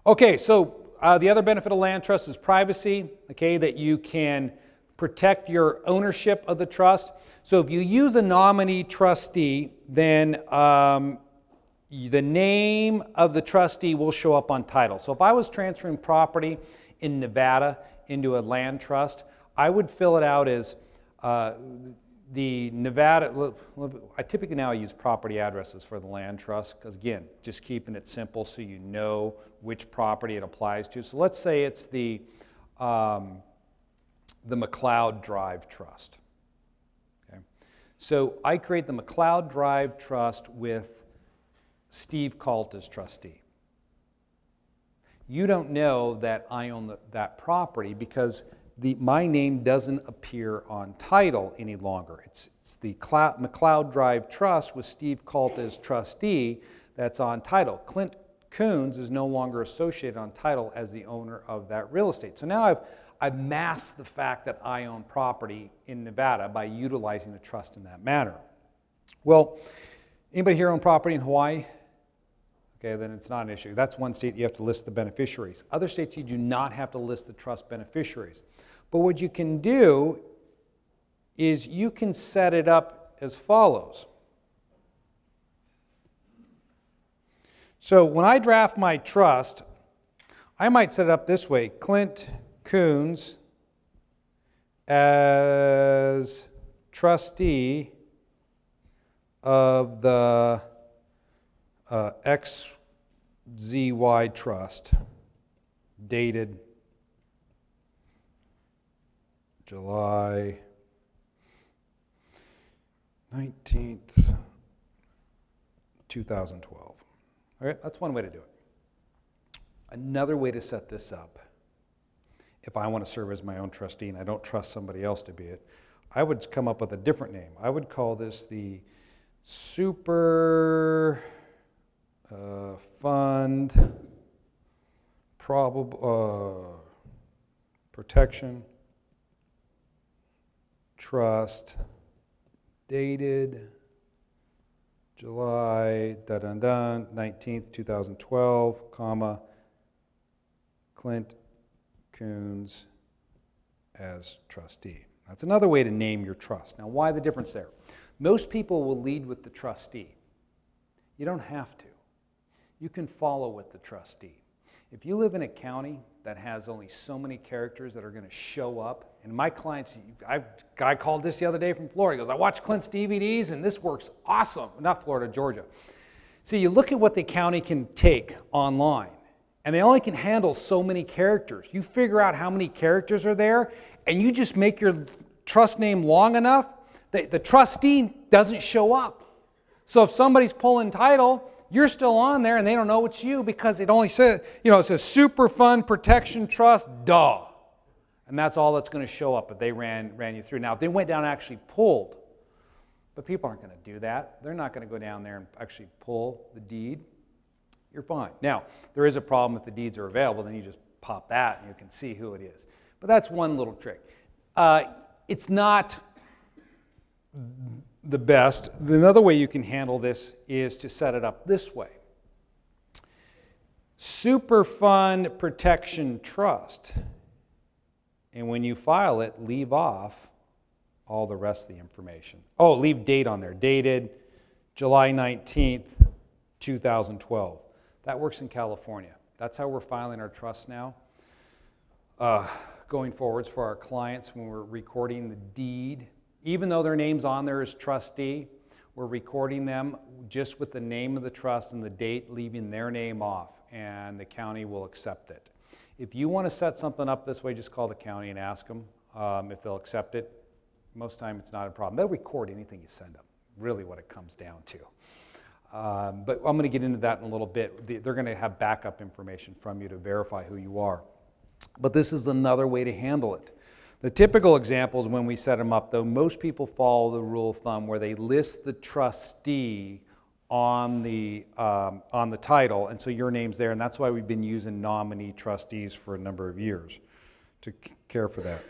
Okay, so the other benefit of land trust is privacy, okay, that you can protect your ownership of the trust. So if you use a nominee trustee, then the name of the trustee will show up on title. So if I was transferring property in Nevada into a land trust, I would fill it out as the Nevada. I typically now use property addresses for the land trust because, again, just keeping it simple so you know which property it applies to. So let's say it's the McLeod Drive Trust. Okay. So I create the McLeod Drive Trust with Steve Kalt as trustee. You don't know that I own that property because my name doesn't appear on title any longer. It's the McLeod Drive Trust with Steve Kalt as trustee that's on title. Clint Coons is no longer associated on title as the owner of that real estate. So now I've masked the fact that I own property in Nevada by utilizing the trust in that manner. Well, anybody here own property in Hawaii? Okay, then it's not an issue. That's one state you have to list the beneficiaries. Other states you do not have to list the trust beneficiaries. But what you can do is you can set it up as follows. So when I draft my trust, I might set it up this way. Clint Coons as trustee of the XZY Trust, dated July 19th, 2012. All right, that's one way to do it. Another way to set this up, if I want to serve as my own trustee and I don't trust somebody else to be it, I would come up with a different name. I would call this the Super Fund Protection Trust, dated July 19th, 2012, comma, Clint Coons as trustee. That's another way to name your trust. Now, why the difference there? Most people will lead with the trustee. You don't have to. You can follow with the trustee. If you live in a county that has only so many characters that are going to show up, and my clients, a guy called this the other day from Florida. He goes, I watch Clint's DVDs and this works awesome. Not Florida, Georgia. See, you look at what the county can take online, and they only can handle so many characters. You figure out how many characters are there, and you just make your trust name long enough that the trustee doesn't show up. So if somebody's pulling title, you're still on there and they don't know it's you because it only says, it says Super Fund Protection Trust, duh. And that's all that's going to show up if they ran you through. Now, if they went down and actually pulled, but people aren't going to do that. They're not going to go down there and actually pull the deed. You're fine. Now, there is a problem if the deeds are available, then you just pop that and you can see who it is. But that's one little trick. It's not the best. Another way you can handle this is to set it up this way. Super Fund Protection Trust. And when you file it, leave off all the rest of the information. Oh, leave date on there. Dated July 19th, 2012. That works in California. That's how we're filing our trust now. Going forwards for our clients when we're recording the deed. Even though their name's on there as trustee, we're recording them just with the name of the trust and the date, leaving their name off, and the county will accept it. If you want to set something up this way, just call the county and ask them if they'll accept it. Most of the time it's not a problem. They'll record anything you send them, really what it comes down to. But I'm going to get into that in a little bit. They're going to have backup information from you to verify who you are. But this is another way to handle it. The typical examples when we set them up, though, most people follow the rule of thumb where they list the trustee on the title, and so your name's there, and that's why we've been using nominee trustees for a number of years to care for that.